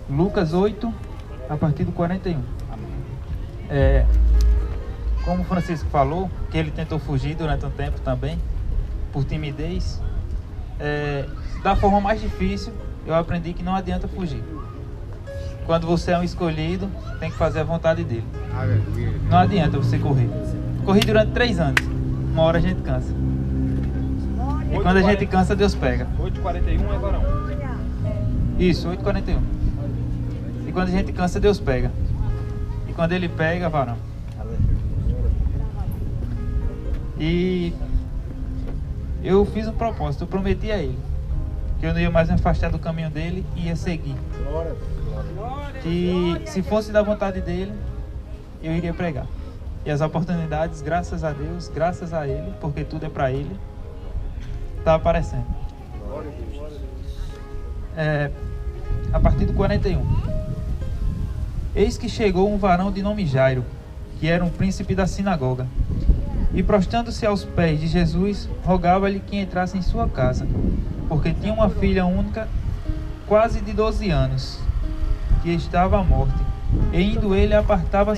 Lucas 8, a partir do 41. Como o Francisco falou, que ele tentou fugir durante um tempo também, por timidez. Da forma mais difícil, eu aprendi que não adianta fugir. Quando você é um escolhido, tem que fazer a vontade dele. Não adianta você correr. Corri durante 3 anos. Uma hora a gente cansa. E quando a gente cansa, Deus pega. 8h41 é varão. Isso, 8h41. E quando a gente cansa, Deus pega. E quando Ele pega, varão. E eu fiz um propósito, eu prometi a Ele que eu não ia mais me afastar do caminho dele e ia seguir. Que se fosse da vontade dele, eu iria pregar. E as oportunidades, graças a Deus, graças a Ele, porque tudo é para Ele, está aparecendo. A partir do 41. Eis que chegou um varão de nome Jairo, que era um príncipe da sinagoga, e prostrando-se aos pés de Jesus, rogava-lhe que entrasse em sua casa, porque tinha uma filha única, quase de 12 anos, que estava à morte. E indo ele, apertava-o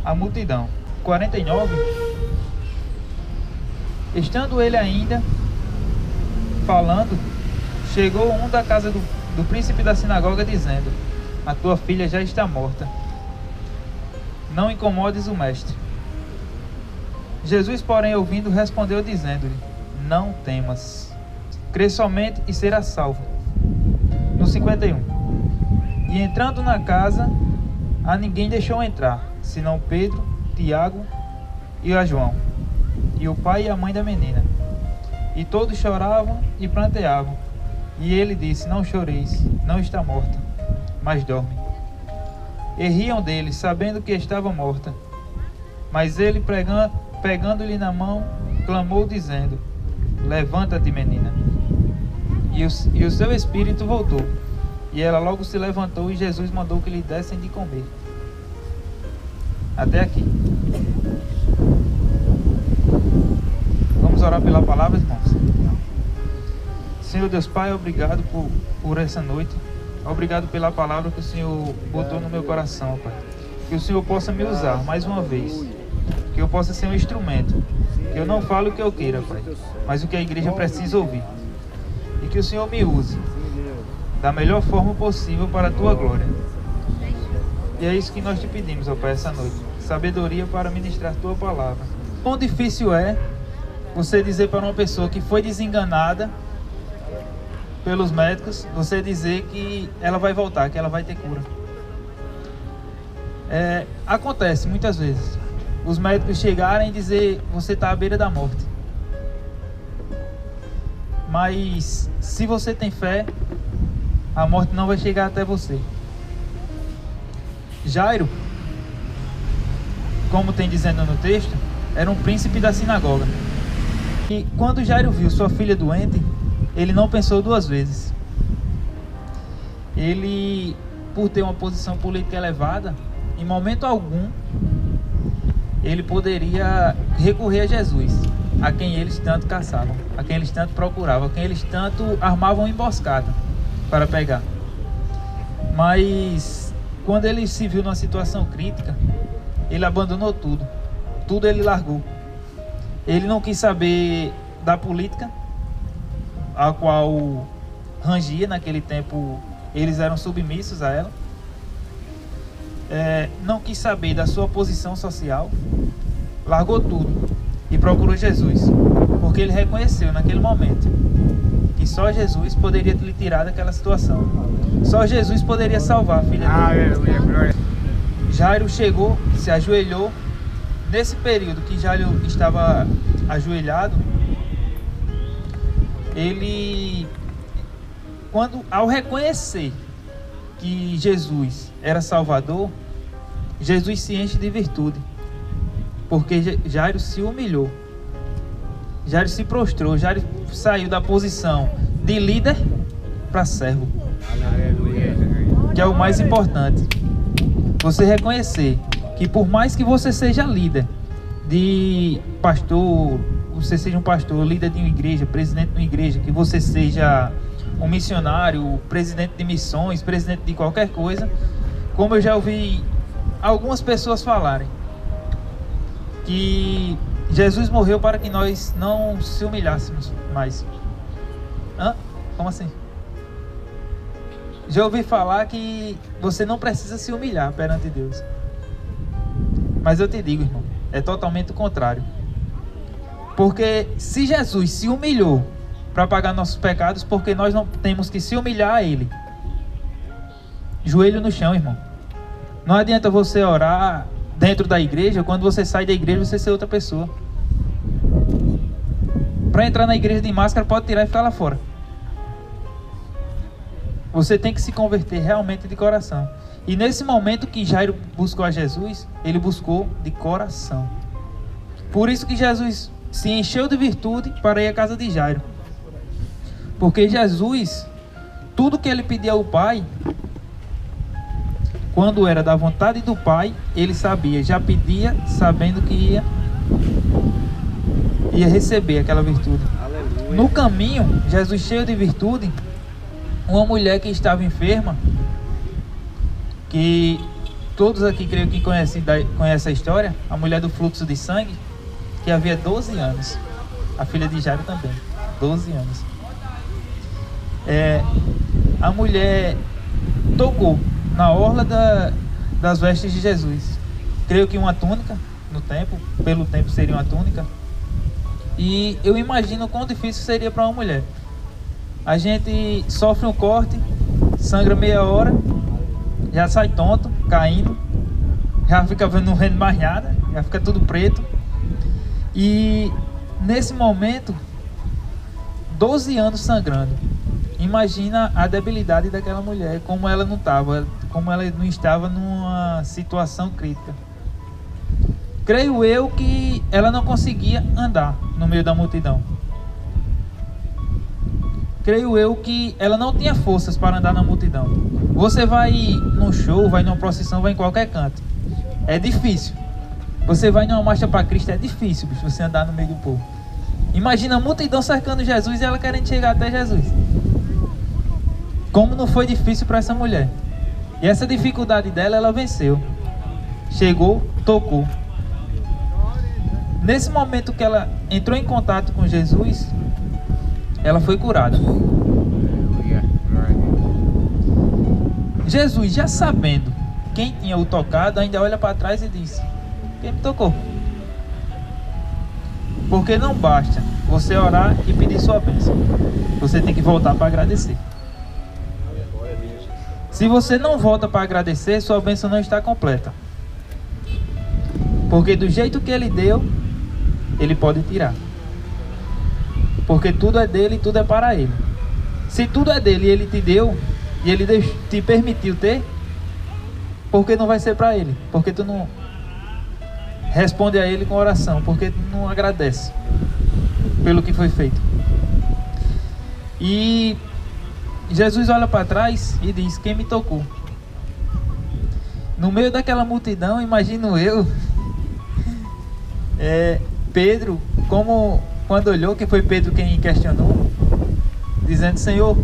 a multidão. 49. Estando ele ainda falando, chegou um da casa do príncipe da sinagoga, dizendo: a tua filha já está morta. Não incomodes o mestre. Jesus, porém, ouvindo, respondeu, dizendo-lhe: não temas, crê somente e serás salvo. No 51. E entrando na casa, a ninguém deixou entrar, senão Pedro, Tiago e a João, e o pai e a mãe da menina. E todos choravam e pranteavam. E ele disse: não choreis, não está morta, mas dorme. E riam dele, sabendo que estava morta. Mas ele, pegando-lhe na mão, clamou, dizendo: levanta-te, menina. E o seu espírito voltou. E ela logo se levantou, e Jesus mandou que lhe dessem de comer. Até aqui. Vamos orar pela palavra, irmãos. Senhor Deus Pai, obrigado por essa noite. Obrigado pela palavra que o Senhor botou no meu coração, Pai. Que o Senhor possa me usar mais uma vez. Que eu possa ser um instrumento. Que eu não falo o que eu queira, Pai, mas o que a igreja precisa ouvir. E que o Senhor me use da melhor forma possível para a Tua glória. E é isso que nós te pedimos, ó Pai, essa noite. Sabedoria para ministrar Tua palavra. Quão difícil é você dizer para uma pessoa que foi desenganada pelos médicos, você dizer que ela vai voltar, que ela vai ter cura. Acontece muitas vezes os médicos chegarem e dizer: você está à beira da morte. Mas se você tem fé, a morte não vai chegar até você. Jairo, como tem dizendo no texto, era um príncipe da sinagoga. E quando Jairo viu sua filha doente, ele não pensou 2 vezes. Ele, por ter uma posição política elevada, em momento algum, ele poderia recorrer a Jesus, a quem eles tanto caçavam, a quem eles tanto procuravam, a quem eles tanto armavam emboscada para pegar. Mas quando ele se viu numa situação crítica, ele abandonou tudo. Tudo ele largou. Ele não quis saber da política, a qual rangia naquele tempo, eles eram submissos a ela. Não quis saber da sua posição social, largou tudo e procurou Jesus, porque ele reconheceu naquele momento que só Jesus poderia lhe tirar daquela situação. Só Jesus poderia salvar a filha dele. Jairo chegou, se ajoelhou. Nesse período que Jairo estava ajoelhado, ele, ao reconhecer que Jesus era Salvador, Jesus se enche de virtude, porque Jairo se humilhou, Jairo se prostrou, Jairo saiu da posição de líder para servo, que é o mais importante. Você reconhecer que por mais que você seja líder de pastor, você seja um pastor, líder de uma igreja, presidente de uma igreja, que você seja um missionário, presidente de missões, presidente de qualquer coisa, como eu já ouvi algumas pessoas falarem, que Jesus morreu para que nós não se humilhássemos mais. Hã? Como assim? Já ouvi falar que você não precisa se humilhar perante Deus. Mas eu te digo, irmão, é totalmente o contrário. Porque se Jesus se humilhou para pagar nossos pecados, porque nós não temos que se humilhar a Ele. Joelho no chão, irmão. Não adianta você orar dentro da igreja, quando você sai da igreja você ser outra pessoa. Para entrar na igreja de máscara pode tirar e ficar lá fora. Você tem que se converter realmente de coração. E nesse momento que Jairo buscou a Jesus, ele buscou de coração. Por isso que Jesus se encheu de virtude para ir à casa de Jairo. Porque Jesus, tudo que ele pedia ao Pai, quando era da vontade do Pai, ele sabia, já pedia sabendo que ia receber aquela virtude. Aleluia. No caminho, Jesus cheio de virtude, uma mulher que estava enferma, que todos aqui creio que conhecem a história, a mulher do fluxo de sangue, que havia 12 anos, a filha de Jairo também, 12 anos. A mulher tocou na orla das vestes de Jesus, creio que uma túnica, pelo tempo seria uma túnica, e eu imagino quão difícil seria para uma mulher. A gente sofre um corte, sangra meia hora, já sai tonto, caindo, já fica não vendo mais nada, já fica tudo preto. E nesse momento, 12 anos sangrando. Imagina a debilidade daquela mulher, como ela não estava numa situação crítica. Creio eu que ela não conseguia andar no meio da multidão. Creio eu que ela não tinha forças para andar na multidão. Você vai num show, vai numa procissão, vai em qualquer canto. É difícil. Você vai numa marcha para Cristo, é difícil, bicho, você andar no meio do povo. Imagina a multidão cercando Jesus e ela querendo chegar até Jesus. Como não foi difícil para essa mulher. E essa dificuldade dela, ela venceu. Chegou, tocou. Nesse momento que ela entrou em contato com Jesus, ela foi curada. Jesus, já sabendo quem tinha o tocado, ainda olha para trás e diz: quem me tocou? Porque não basta você orar e pedir sua bênção. Você tem que voltar para agradecer. Se você não volta para agradecer, sua bênção não está completa. Porque do jeito que ele deu, ele pode tirar. Porque tudo é dele e tudo é para ele. Se tudo é dele e ele te deu, e ele te permitiu ter, por que não vai ser para ele? Porque tu não responde a ele com oração, porque tu não agradece pelo que foi feito. E Jesus olha para trás e diz: quem me tocou? No meio daquela multidão, imagino eu, Pedro, como quando olhou, que foi Pedro quem questionou, dizendo: Senhor,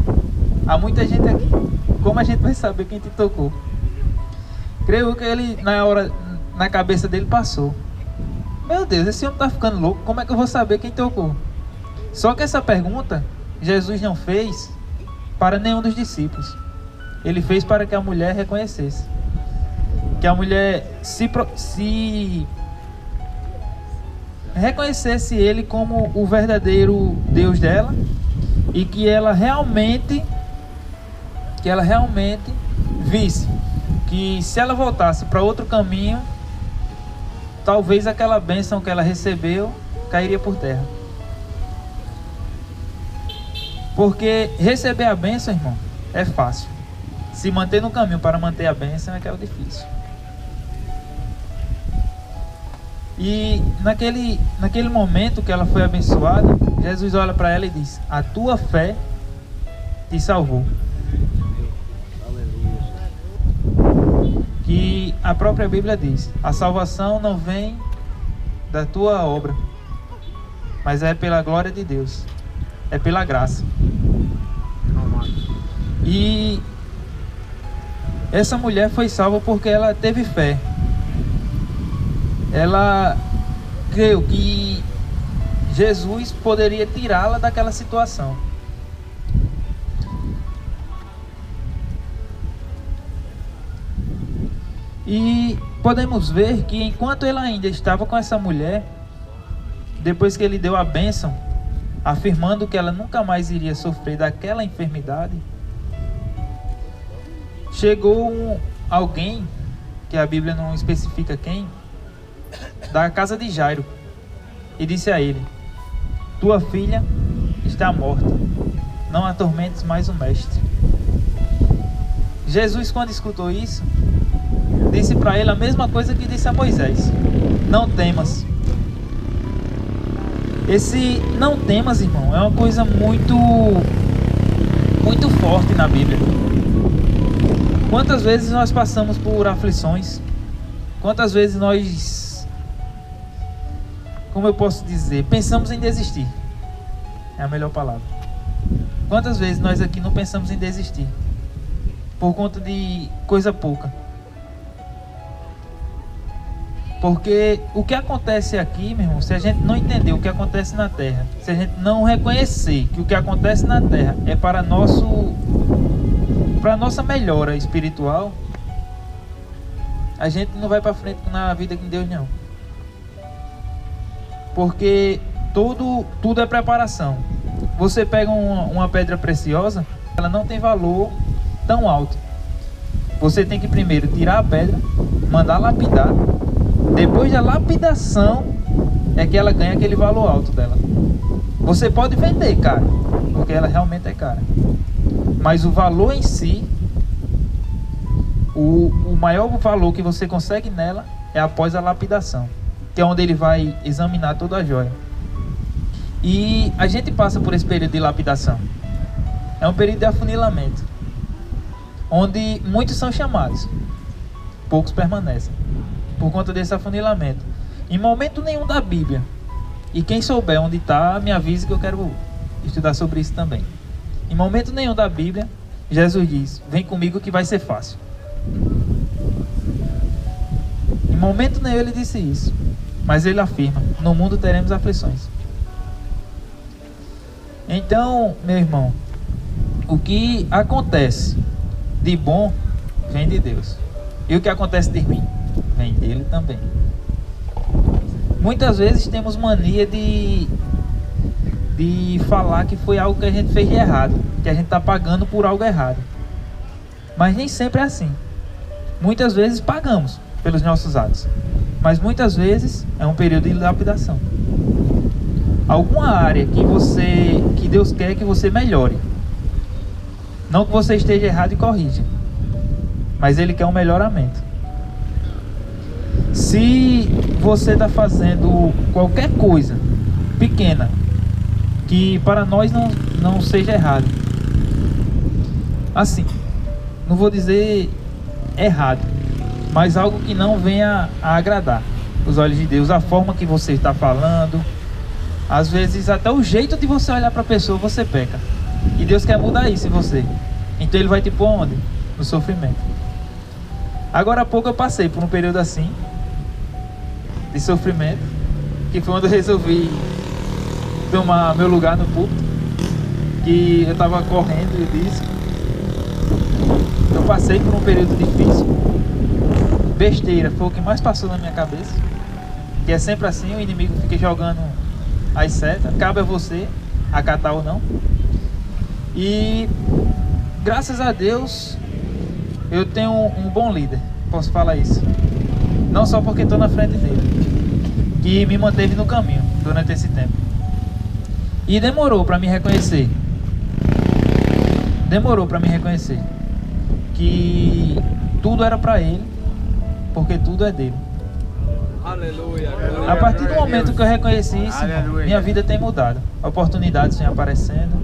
há muita gente aqui, como a gente vai saber quem te tocou? Creio que ele, na cabeça dele passou: meu Deus, esse homem está ficando louco, como é que eu vou saber quem tocou? Só que essa pergunta Jesus não fez para nenhum dos discípulos. Ele fez para que a mulher reconhecesse, que a mulher se reconhecesse ele como o verdadeiro Deus dela, e que ela realmente visse que se ela voltasse para outro caminho, talvez aquela bênção que ela recebeu cairia por terra. Porque receber a bênção, irmão, é fácil. Se manter no caminho para manter a bênção é que é o difícil. E naquele momento que ela foi abençoada, Jesus olha para ela e diz: a tua fé te salvou. Que a própria Bíblia diz: a salvação não vem da tua obra, mas é pela glória de Deus, é pela graça. E essa mulher foi salva porque ela teve fé. Ela creu que Jesus poderia tirá-la daquela situação. E podemos ver que enquanto ele ainda estava com essa mulher, depois que ele deu a bênção, afirmando que ela nunca mais iria sofrer daquela enfermidade, chegou alguém, que a Bíblia não especifica quem, da casa de Jairo, e disse a ele: tua filha está morta, não atormentes mais o mestre. Jesus, quando escutou isso, disse para ele a mesma coisa que disse a Moisés: não temas. Esse não temas, irmão, é uma coisa muito forte na Bíblia. Quantas vezes nós passamos por aflições? Quantas vezes nós, como eu posso dizer, pensamos em desistir? É a melhor palavra. Quantas vezes nós aqui não pensamos em desistir por conta de coisa pouca? Porque o que acontece aqui, meu irmão, se a gente não entender o que acontece na terra, se a gente não reconhecer que o que acontece na terra é para nossa melhora espiritual, a gente não vai para frente na vida com Deus, não. Porque tudo é preparação. Você pega uma pedra preciosa, ela não tem valor tão alto. Você tem que primeiro tirar a pedra, mandar lapidar. Depois da lapidação é que ela ganha aquele valor alto dela. Você pode vender cara, porque ela realmente é cara, mas o valor em si, o maior valor que você consegue nela é após a lapidação, que é onde ele vai examinar toda a joia. E a gente passa por esse período de lapidação. É um período de afunilamento, onde muitos são chamados, poucos permanecem, por conta desse afunilamento. Em momento nenhum da Bíblia, e quem souber onde está, me avise que eu quero estudar sobre isso também. Em momento nenhum da Bíblia, Jesus diz: vem comigo que vai ser fácil. Em momento nenhum ele disse isso, mas ele afirma: no mundo teremos aflições. Então, meu irmão, o que acontece de bom vem de Deus, e o que acontece de ruim vem dele também. Muitas vezes temos mania de falar que foi algo que a gente fez de errado, que a gente está pagando por algo errado, mas nem sempre é assim. Muitas vezes pagamos pelos nossos atos, mas muitas vezes é um período de lapidação. Alguma área que Deus quer que você melhore, não que você esteja errado e corrija, mas Ele quer um melhoramento. Se você está fazendo qualquer coisa pequena que para nós não seja errado, assim, não vou dizer errado, mas algo que não venha a agradar os olhos de Deus, a forma que você está falando, às vezes até o jeito de você olhar para a pessoa, você peca, e Deus quer mudar isso em você. Então Ele vai te pôr onde? No sofrimento. Agora há pouco eu passei por um período assim de sofrimento, que foi onde eu resolvi tomar meu lugar no púlpito, que eu estava correndo e disse. Eu passei por um período difícil. Besteira foi o que mais passou na minha cabeça, que é sempre assim, o inimigo fica jogando as setas, cabe a você acatar ou não. E graças a Deus eu tenho um bom líder, posso falar isso, não só porque estou na frente dele, que me manteve no caminho durante esse tempo. E demorou para me reconhecer. Que tudo era para Ele, porque tudo é dele. Aleluia. A partir do momento que eu reconheci isso, minha vida tem mudado. Oportunidades vêm aparecendo.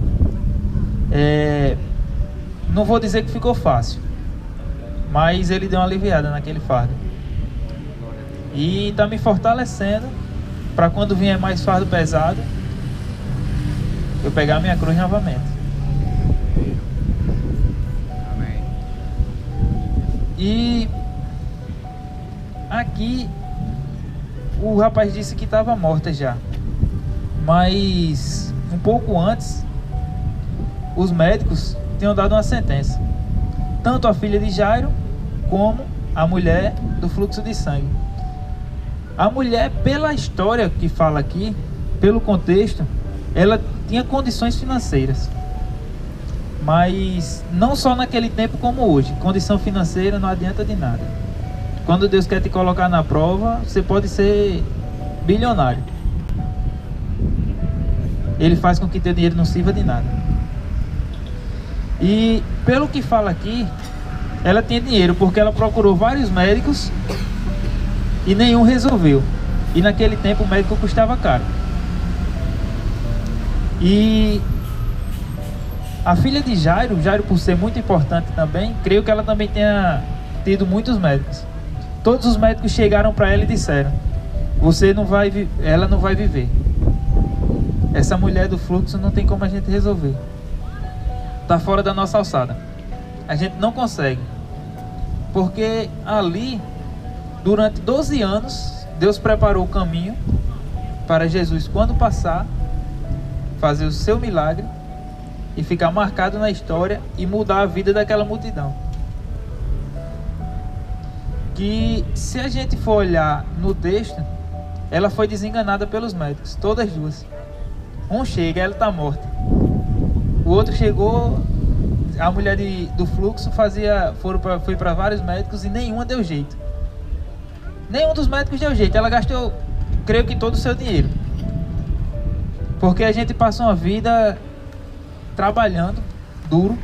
Não vou dizer que ficou fácil, mas Ele deu uma aliviada naquele fardo. E está me fortalecendo para quando vier mais fardo pesado, eu pegar minha cruz novamente. E aqui o rapaz disse que estava morta já, mas um pouco antes os médicos tinham dado uma sentença, tanto a filha de Jairo como a mulher do fluxo de sangue. A mulher, pela história que fala aqui, pelo contexto, ela tinha condições financeiras, mas não só naquele tempo como hoje. Condição financeira não adianta de nada. Quando Deus quer te colocar na prova, você pode ser bilionário, Ele faz com que teu dinheiro não sirva de nada. E pelo que fala aqui, ela tinha dinheiro porque ela procurou vários médicos e nenhum resolveu. E naquele tempo o médico custava caro. E a filha de Jairo, por ser muito importante também, creio que ela também tenha tido muitos médicos. Todos os médicos chegaram para ela e disseram: ela não vai viver. Essa mulher do fluxo não tem como a gente resolver. Está fora da nossa alçada. A gente não consegue. Porque ali, durante 12 anos, Deus preparou o caminho para Jesus, quando passar, fazer o seu milagre e ficar marcado na história e mudar a vida daquela multidão. Que se a gente for olhar no texto, ela foi desenganada pelos médicos, todas duas. Um chega, ela está morta. O outro chegou, a mulher do fluxo foi para vários médicos e nenhuma deu jeito. Nenhum dos médicos deu jeito. Ela gastou, creio que todo o seu dinheiro. Porque a gente passa uma vida trabalhando duro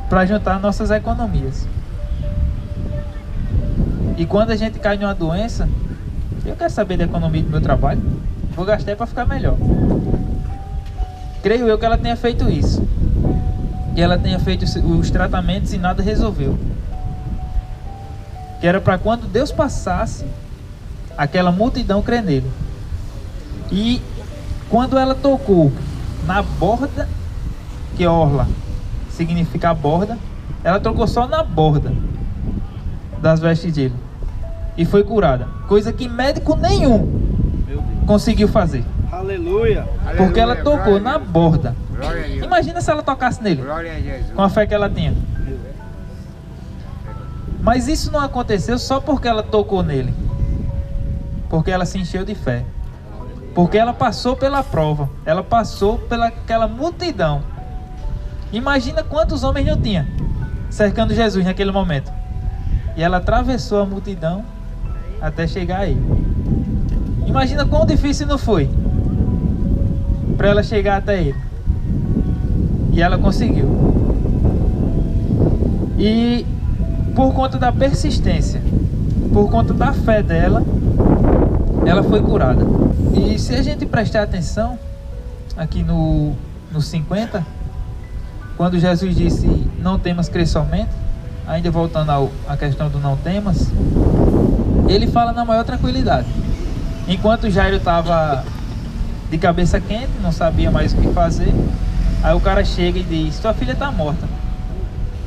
para juntar nossas economias. E quando a gente cai numa doença, eu quero saber da economia do meu trabalho, vou gastar para ficar melhor. Creio eu que ela tenha feito isso. E ela tenha feito os tratamentos e nada resolveu. Que era para quando Deus passasse, aquela multidão crer nele. E quando ela tocou na borda, que orla significa borda, ela tocou só na borda das vestes dele e foi curada, coisa que médico nenhum conseguiu fazer. Aleluia. Porque ela tocou na borda. Imagina se ela tocasse nele, com a fé que ela tinha. Mas isso não aconteceu só porque ela tocou nele, porque ela se encheu de fé, porque ela passou pela prova, ela passou pelaquela multidão. Imagina quantos homens não tinha cercando Jesus naquele momento. E ela atravessou a multidão até chegar aí. Imagina quão difícil não foi para ela chegar até ele. E ela conseguiu. E por conta da persistência, por conta da fé dela, ela foi curada. E se a gente prestar atenção aqui no 50, quando Jesus disse: não temas, crer somente, ainda voltando à questão do não temas, ele fala na maior tranquilidade. Enquanto Jairo estava de cabeça quente, não sabia mais o que fazer, aí o cara chega e diz: tua filha está morta.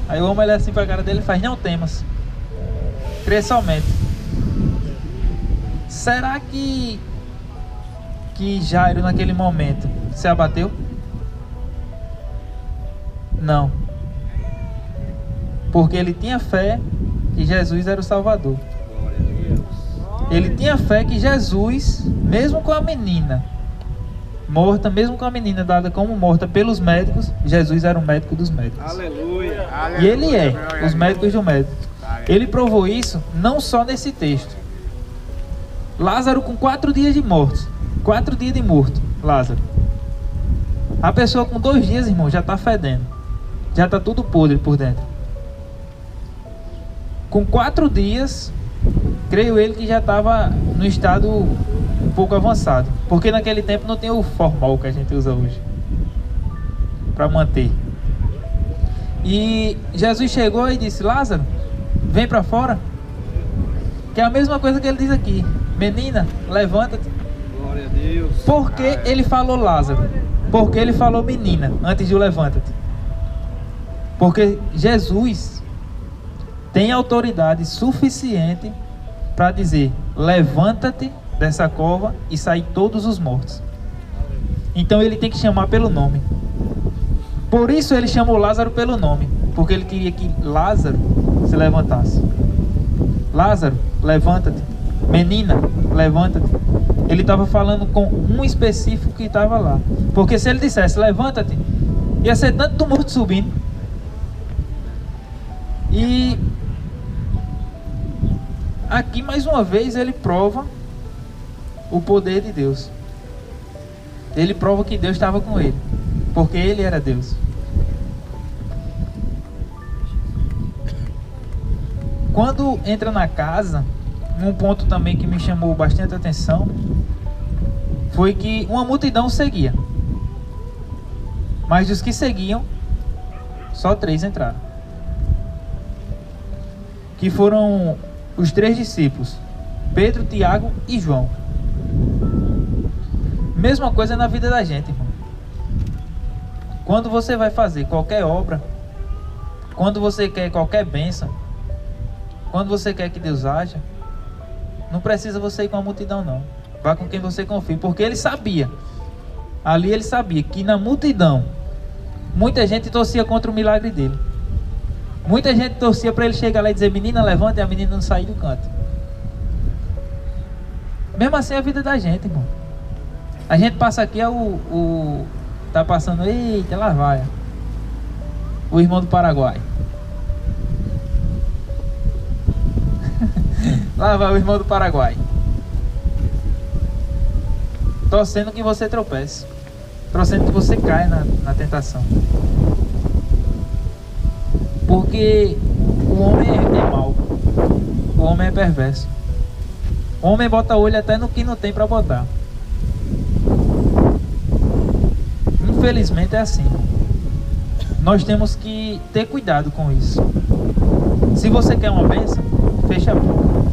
Aí o homem olha assim para a cara dele e faz: não temas, crê somente. Será que Jairo naquele momento se abateu? Não. Porque ele tinha fé que Jesus era o Salvador. Ele tinha fé que Jesus, mesmo com a menina morta, mesmo com a menina dada como morta pelos médicos, Jesus era o médico dos médicos. Aleluia. E ele é os médicos do médico. Ele provou isso não só nesse texto. Lázaro com 4 dias de mortos, 4 dias de morto, Lázaro. A pessoa com 2 dias, irmão, já está fedendo, já está tudo podre por dentro. Com 4 dias, creio ele que já estava no estado um pouco avançado, porque naquele tempo não tem o formal que a gente usa hoje para manter. E Jesus chegou e disse: Lázaro, vem para fora. Que é a mesma coisa que ele diz aqui: menina, levanta-te. Glória a Deus. Por que ele falou Lázaro? Porque ele falou menina antes de o levanta-te? Porque Jesus tem autoridade suficiente para dizer: levanta-te dessa cova e sai todos os mortos. Então ele tem que chamar pelo nome. Por isso ele chamou Lázaro pelo nome, porque ele queria que Lázaro se levantasse. Lázaro, levanta-te. Menina, levanta-te. Ele estava falando com um específico que estava lá. Porque se ele dissesse levanta-te, ia ser tanto do morto subindo. E aqui mais uma vez ele prova o poder de Deus. Ele prova que Deus estava com ele, porque ele era Deus. Quando entra na casa, um ponto também que me chamou bastante atenção foi que uma multidão seguia, mas dos que seguiam, só 3 entraram, que foram os 3 discípulos, Pedro, Tiago e João. Mesma coisa na vida da gente, irmão. Quando você vai fazer qualquer obra, quando você quer qualquer bênção, quando você quer que Deus haja, não precisa você ir com a multidão, não. Vá com quem você confia, porque ele sabia, ali ele sabia que na multidão muita gente torcia contra o milagre dele. Muita gente torcia para ele chegar lá e dizer: menina, levanta, e a menina não sair do canto. Mesmo assim é a vida da gente, irmão. A gente passa aqui, tá passando, eita, lá vai o irmão do Paraguai. Lá vai o irmão do Paraguai, torcendo que você tropece, torcendo que você caia na tentação. Porque o homem é mau, o homem é perverso. O homem bota olho até no que não tem para botar. Infelizmente é assim. Nós temos que ter cuidado com isso. Se você quer uma bênção, fecha a boca,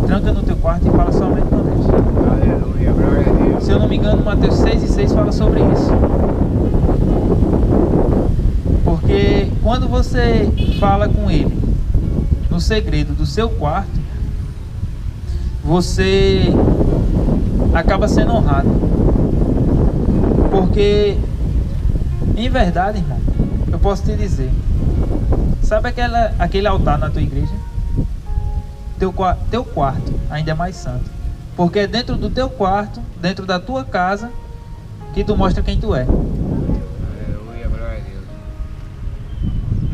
tranca no teu quarto e fala somente uma vez. Aleluia, glória a Deus. Se eu não me engano, Mateus 6:6 fala sobre isso. Porque quando você fala com ele no segredo do seu quarto, você acaba sendo honrado. Porque, em verdade, irmão, eu posso te dizer, sabe aquele altar na tua igreja? Teu quarto ainda é mais santo. Porque é dentro do teu quarto, dentro da tua casa, que tu mostra quem tu é. Aleluia, glória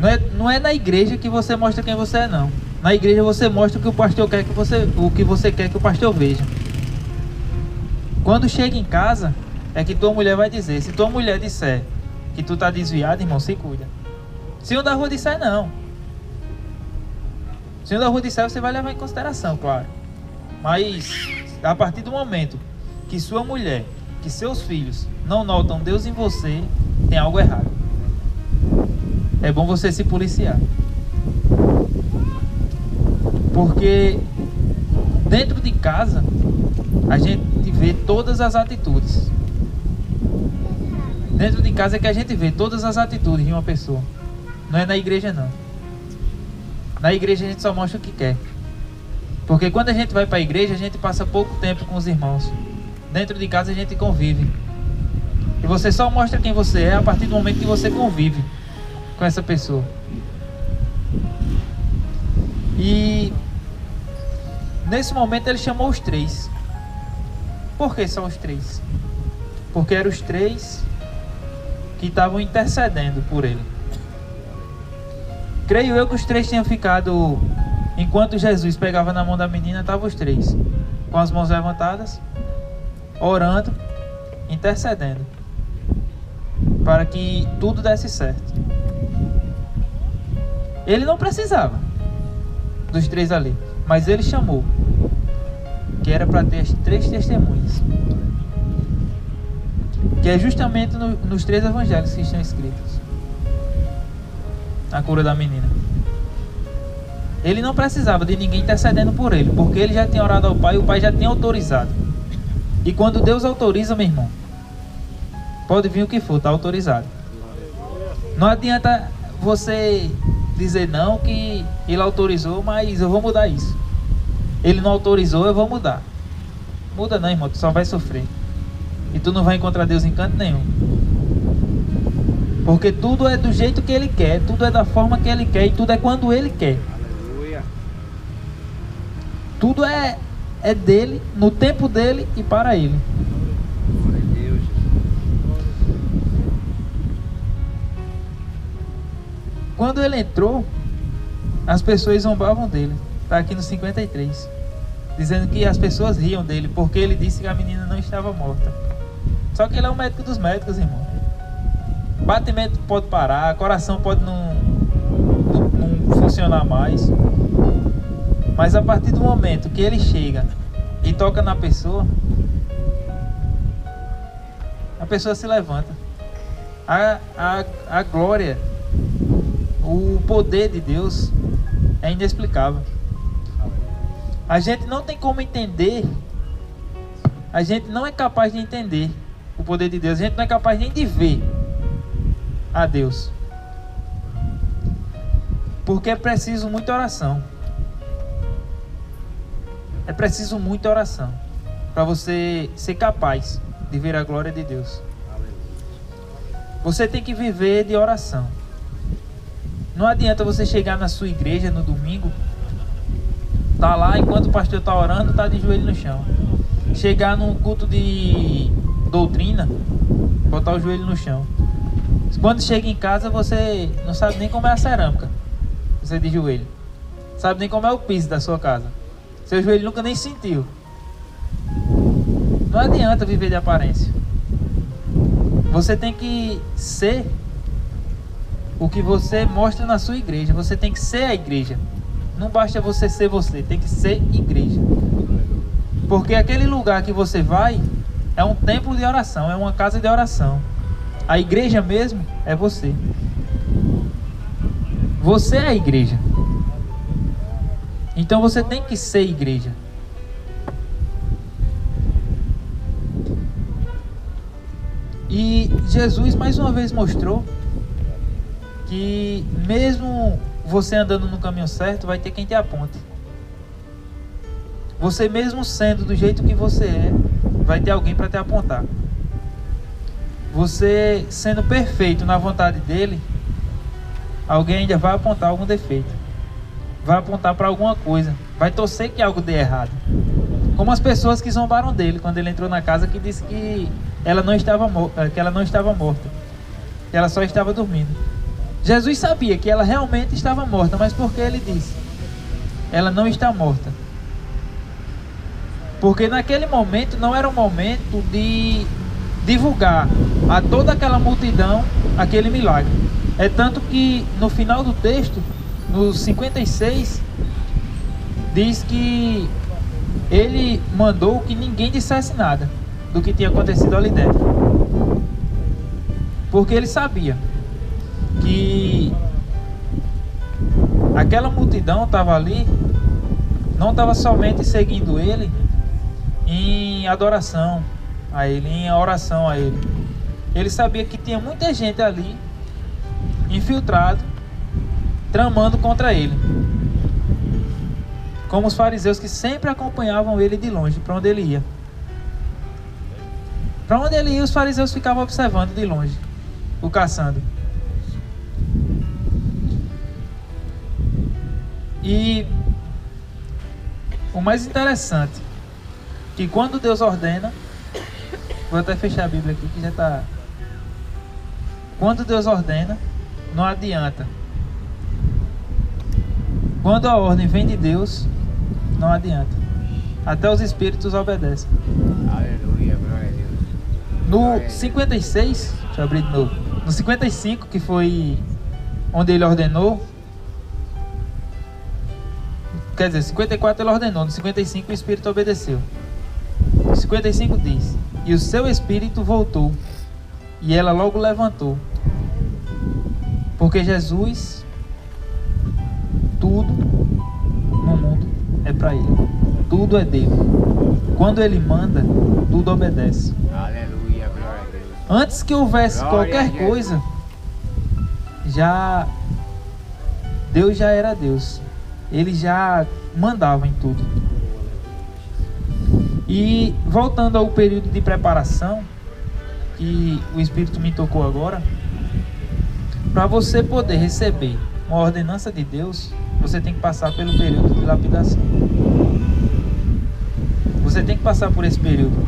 a Deus. Não é na igreja que você mostra quem você é, não. Na igreja você mostra o que o pastor quer o que você quer que o pastor veja. Quando chega em casa, é que tua mulher vai dizer. Se tua mulher disser que tu tá desviado, irmão, se cuida. Se o da rua disser, não. Se o da rua disser, você vai levar em consideração, claro. Mas a partir do momento que sua mulher, que seus filhos não notam Deus em você, tem algo errado. É bom você se policiar. Porque dentro de casa a gente vê todas as atitudes. Dentro de casa é que a gente vê todas as atitudes de uma pessoa. Não é na igreja, não. Na igreja a gente só mostra o que quer. Porque quando a gente vai para a igreja, a gente passa pouco tempo com os irmãos. Dentro de casa a gente convive. E você só mostra quem você é a partir do momento que você convive com essa pessoa. E nesse momento ele chamou os 3. Por que só os 3? Porque eram os 3 que estavam intercedendo por ele. Creio eu que os 3 tinham ficado, enquanto Jesus pegava na mão da menina, estavam os 3 com as mãos levantadas, orando, intercedendo para que tudo desse certo. Ele não precisava dos 3 ali, mas ele chamou, que era para ter as 3 testemunhas, que é justamente nos 3 evangelhos que estão escritos, a cura da menina. Ele não precisava de ninguém intercedendo por ele, porque ele já tinha orado ao Pai e o Pai já tinha autorizado. E quando Deus autoriza, meu irmão, pode vir o que for, está autorizado. Não adianta você dizer não, que ele autorizou, mas eu vou mudar isso. Ele não autorizou, eu vou mudar. Muda não, irmão, tu só vai sofrer. E tu não vai encontrar Deus em canto nenhum. Porque tudo é do jeito que Ele quer, tudo é da forma que Ele quer e tudo é quando Ele quer. Aleluia. Tudo é dele, no tempo dele e para Ele. Glória a Deus. Quando Ele entrou, as pessoas zombavam dele. Está aqui no 53. Dizendo que as pessoas riam dele porque ele disse que a menina não estava morta. Só que ele é o médico dos médicos, irmão. Batimento pode parar, coração pode não funcionar mais. Mas a partir do momento que ele chega e toca na pessoa, a pessoa se levanta. A glória, o poder de Deus é inexplicável. A gente não tem como entender, a gente não é capaz de entender o poder de Deus, a gente não é capaz nem de ver a Deus. Porque é preciso muita oração. É preciso muita oração para você ser capaz de ver a glória de Deus. Você tem que viver de oração. Não adianta você chegar na sua igreja no domingo, tá lá, enquanto o pastor tá orando, tá de joelho no chão. Chegar num culto de doutrina, botar o joelho no chão. Quando chega em casa, você não sabe nem como é a cerâmica. Você de joelho. Sabe nem como é o piso da sua casa. Seu joelho nunca nem sentiu. Não adianta viver de aparência. Você tem que ser o que você mostra na sua igreja. Você tem que ser a igreja. Não basta você ser você, tem que ser igreja. Porque aquele lugar que você vai é um templo de oração, é uma casa de oração. A igreja mesmo é você. Você é a igreja. Então você tem que ser igreja. E Jesus mais uma vez mostrou que mesmo você andando no caminho certo, vai ter quem te aponte. Você mesmo sendo do jeito que você é, vai ter alguém para te apontar. Você sendo perfeito na vontade dele, alguém ainda vai apontar algum defeito. Vai apontar para alguma coisa. Vai torcer que algo dê errado. Como as pessoas que zombaram dele quando ele entrou na casa, que disse que ela não estava morta, que ela só estava dormindo. Jesus sabia que ela realmente estava morta, mas por que ele disse? Ela não está morta. Porque naquele momento não era o momento de divulgar a toda aquela multidão aquele milagre. É tanto que no final do texto, no 56, diz que ele mandou que ninguém dissesse nada do que tinha acontecido ali dentro. Porque ele sabia que aquela multidão estava ali, não estava somente seguindo ele em adoração a ele, em oração a ele. Ele sabia que tinha muita gente ali infiltrado, tramando contra ele, como os fariseus que sempre acompanhavam ele de longe, para onde ele ia. Para onde ele ia, os fariseus ficavam observando de longe, o caçando. E o mais interessante, que quando Deus ordena, vou até fechar a Bíblia aqui que já está. Quando Deus ordena, não adianta. Quando a ordem vem de Deus, não adianta. Até os espíritos obedecem. Aleluia, glória a Deus. No 56, deixa eu abrir de novo. No 55, que foi onde ele ordenou. Quer dizer, 54 ele ordenou, no 55 o Espírito obedeceu. No 55 diz: e o seu Espírito voltou, e ela logo levantou. Porque Jesus, tudo no mundo é para Ele. Tudo é dele. Quando Ele manda, tudo obedece. Aleluia, glória a Deus. Antes que houvesse Glória qualquer a Jesus. coisa, já Deus já era Deus. Ele já mandava em tudo. E voltando ao período de preparação, que o Espírito me tocou agora, para você poder receber uma ordenança de Deus, você tem que passar pelo período de lapidação. Você tem que passar por esse período.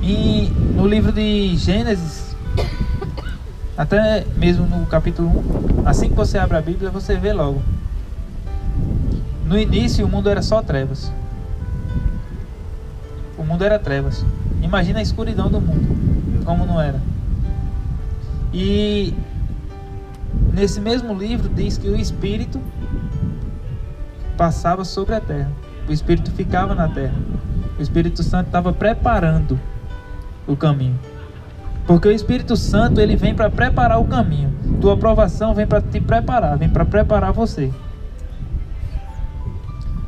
E no livro de Gênesis, até mesmo no capítulo 1, assim que você abre a Bíblia, você vê logo. No início o mundo era só trevas. O mundo era trevas. Imagina a escuridão do mundo, como não era. E nesse mesmo livro diz que o Espírito passava sobre a terra. O Espírito ficava na terra. O Espírito Santo estava preparando o caminho. Porque o Espírito Santo, ele vem para preparar o caminho. Tua aprovação vem para te preparar, vem para preparar você.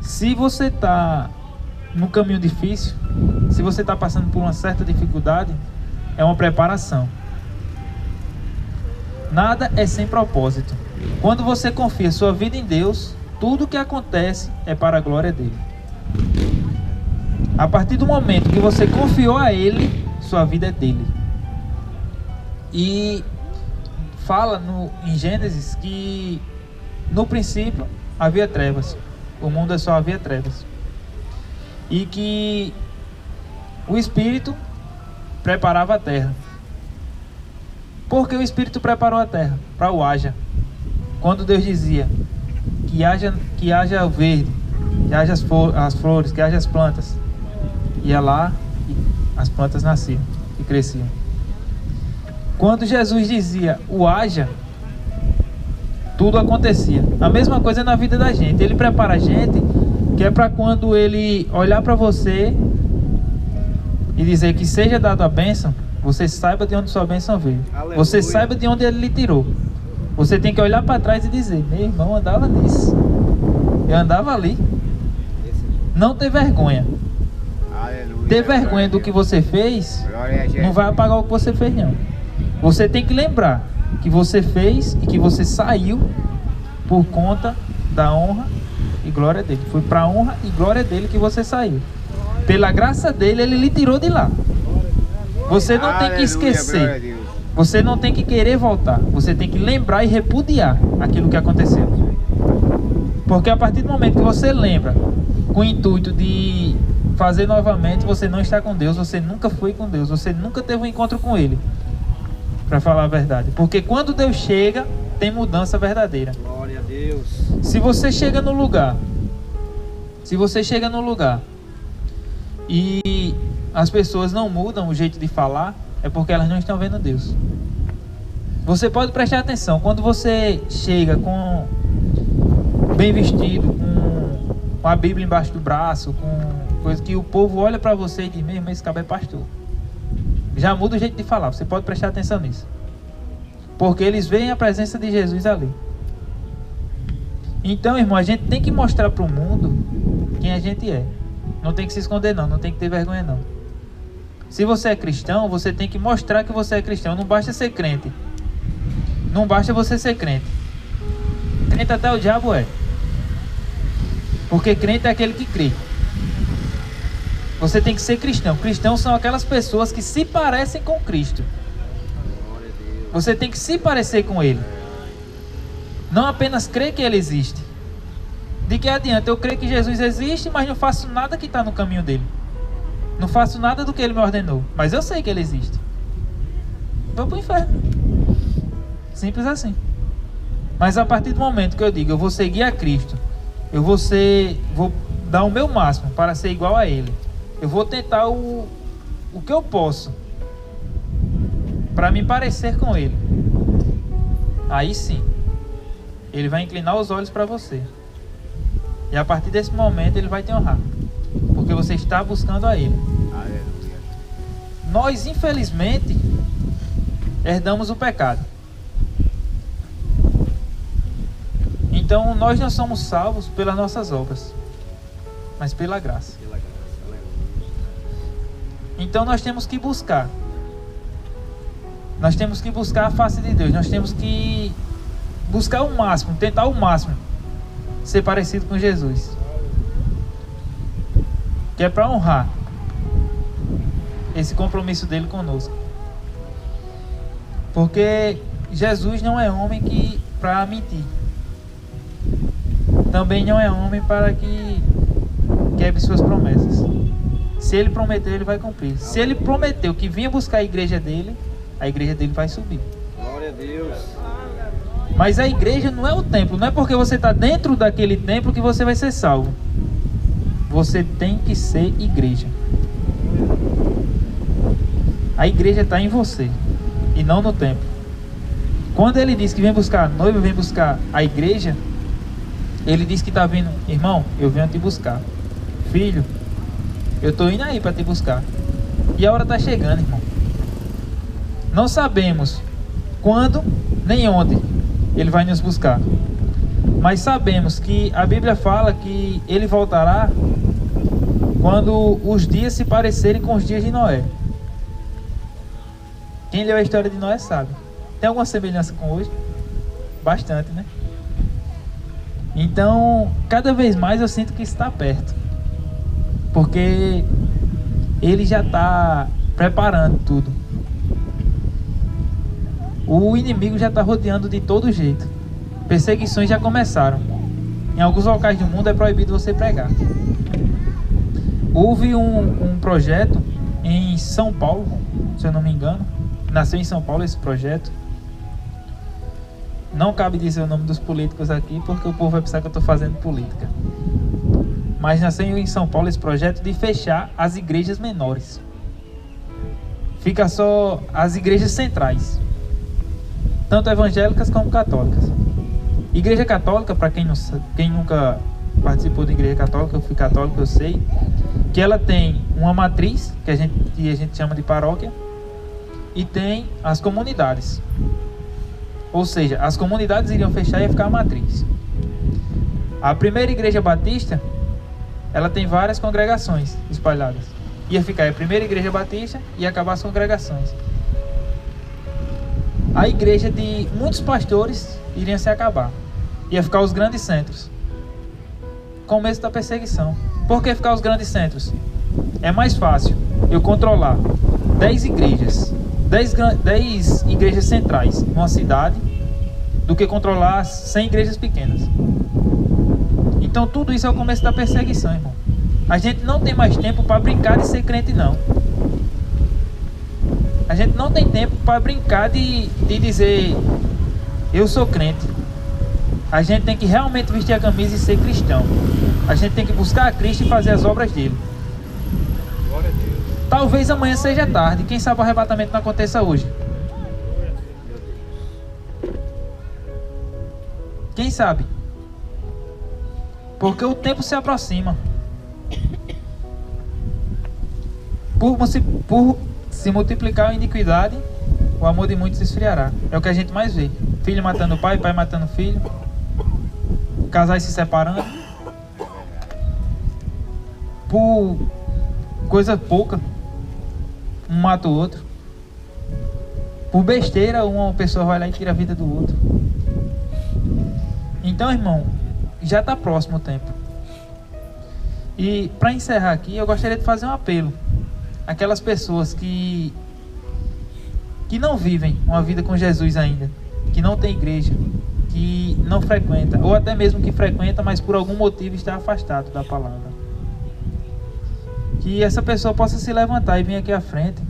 Se você está num caminho difícil, se você está passando por uma certa dificuldade, é uma preparação. Nada é sem propósito. Quando você confia sua vida em Deus, tudo que acontece é para a glória dele. A partir do momento que você confiou a Ele, sua vida é dele. E fala em Gênesis que no princípio havia trevas. O mundo só havia trevas. E que o Espírito preparava a terra. Porque o Espírito preparou a terra para o haja. Quando Deus dizia que haja o verde, que haja as flores, que haja as plantas, ia lá e as plantas nasciam e cresciam. Quando Jesus dizia o haja, tudo acontecia. A mesma coisa na vida da gente. Ele prepara a gente, que é para quando ele olhar para você e dizer que seja dada a bênção, você saiba de onde sua bênção veio. Aleluia. Você saiba de onde ele lhe tirou. Você tem que olhar para trás e dizer: meu irmão andava nisso, eu andava ali. Não ter vergonha. Aleluia. Ter vergonha do que você fez não vai apagar o que você fez, não. Você tem que lembrar que você fez e que você saiu por conta da honra e glória dele. Foi para a honra e glória dele que você saiu. Pela graça dele, ele lhe tirou de lá. Você não tem que esquecer. Você não tem que querer voltar. Você tem que lembrar e repudiar aquilo que aconteceu. Porque a partir do momento que você lembra com o intuito de fazer novamente, você não está com Deus. Você nunca foi com Deus. Você nunca teve um encontro com Ele. Para falar a verdade. Porque quando Deus chega, tem mudança verdadeira. Glória a Deus. Se você chega no lugar, e as pessoas não mudam o jeito de falar, é porque elas não estão vendo Deus. Você pode prestar atenção, quando você chega com bem vestido, com a Bíblia embaixo do braço, com coisa que o povo olha para você e diz: mesmo esse cabo é pastor. Já muda o jeito de falar, você pode prestar atenção nisso. Porque eles veem a presença de Jesus ali. Então, irmão, a gente tem que mostrar para o mundo quem a gente é. Não tem que se esconder não, não tem que ter vergonha não. Se você é cristão, você tem que mostrar que você é cristão. Não basta ser crente. Não basta você ser crente. Crente até o diabo é. Porque crente é aquele que crê. Você tem que ser cristão. Cristãos são aquelas pessoas que se parecem com Cristo. Você tem que se parecer com Ele. Não apenas crer que Ele existe. De que adianta eu crer que Jesus existe, mas não faço nada que está no caminho dele. Não faço nada do que Ele me ordenou. Mas eu sei que Ele existe. Vou para o inferno. Simples assim. Mas a partir do momento que eu digo, eu vou seguir a Cristo, vou dar o meu máximo para ser igual a Ele. Eu vou tentar o que eu posso para me parecer com Ele. Aí sim, Ele vai inclinar os olhos para você. E a partir desse momento Ele vai te honrar. Porque você está buscando a Ele. Aleluia. Nós, infelizmente, herdamos o pecado. Então nós não somos salvos pelas nossas obras, mas pela graça. Então nós temos que buscar. Nós temos que buscar a face de Deus. Nós temos que buscar o máximo, tentar o máximo ser parecido com Jesus, que é para honrar esse compromisso dele conosco. Porque Jesus não é homem para mentir, também não é homem para que quebre suas promessas. Se ele prometeu, ele vai cumprir. Se ele prometeu que vinha buscar a igreja dele vai subir. Glória a Deus. Mas a igreja não é o templo. Não é porque você está dentro daquele templo que você vai ser salvo. Você tem que ser igreja. A igreja está em você e não no templo. Quando ele diz que vem buscar a noiva, vem buscar a igreja, ele diz que está vindo. Irmão, eu venho te buscar. Filho, eu estou indo aí para te buscar. E a hora está chegando, irmão. Não sabemos quando nem onde ele vai nos buscar, mas sabemos que a Bíblia fala que ele voltará quando os dias se parecerem com os dias de Noé. Quem leu a história de Noé sabe. Tem alguma semelhança com hoje? Bastante, né? Então, cada vez mais eu sinto que está perto, porque ele já está preparando tudo. O inimigo já está rodeando de todo jeito. Perseguições já começaram. Em alguns locais do mundo é proibido você pregar. Houve um projeto em São Paulo, se eu não me engano. Nasceu em São Paulo esse projeto. Não cabe dizer o nome dos políticos aqui, porque o povo vai pensar que eu estou fazendo política. Mas nasceu em São Paulo esse projeto de fechar as igrejas menores. Fica só as igrejas centrais, tanto evangélicas como católicas. Igreja católica, para quem nunca participou de igreja católica, eu fui católico, eu sei que ela tem uma matriz, que a gente chama de paróquia, e tem as comunidades. Ou seja, as comunidades iriam fechar e ia ficar a matriz. A primeira igreja batista, ela tem várias congregações espalhadas. Ia ficar a primeira igreja batista e ia acabar as congregações. A igreja de muitos pastores iria se acabar. Ia ficar os grandes centros. Começo da perseguição. Por que ficar os grandes centros? É mais fácil eu controlar 10 igrejas, 10 igrejas centrais numa cidade, do que controlar 100 igrejas pequenas. Então tudo isso é o começo da perseguição, irmão. A gente não tem mais tempo para brincar de ser crente, não. A gente não tem tempo para brincar de dizer eu sou crente. A gente tem que realmente vestir a camisa e ser cristão. A gente tem que buscar a Cristo e fazer as obras dele. Glória a Deus. Talvez amanhã seja tarde. Quem sabe o arrebatamento não aconteça hoje. Quem sabe? Porque o tempo se aproxima. Por se multiplicar a iniquidade, o amor de muitos se esfriará. É o que a gente mais vê. Filho matando pai, pai matando filho. Casais se separando. Por coisa pouca. Um mata o outro. Por besteira, uma pessoa vai lá e tira a vida do outro. Então, irmão, já está próximo o tempo. E para encerrar aqui, eu gostaria de fazer um apelo. Aquelas pessoas que não vivem uma vida com Jesus ainda, que não tem igreja, que não frequenta, ou até mesmo que frequenta, mas por algum motivo está afastado da palavra. Que essa pessoa possa se levantar e vir aqui à frente,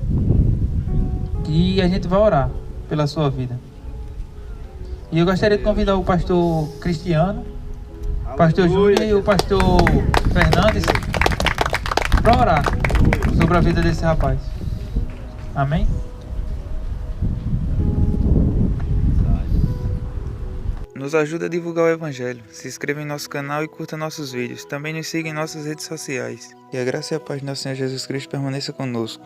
que a gente vai orar pela sua vida. E eu gostaria de convidar o pastor Cristiano, o pastor Júlio e o pastor Fernandes para orar sobre a vida desse rapaz. Amém? Nos ajuda a divulgar o Evangelho. Se inscreva em nosso canal e curta nossos vídeos. Também nos siga em nossas redes sociais. E a graça e a paz do nosso Senhor Jesus Cristo permaneça conosco.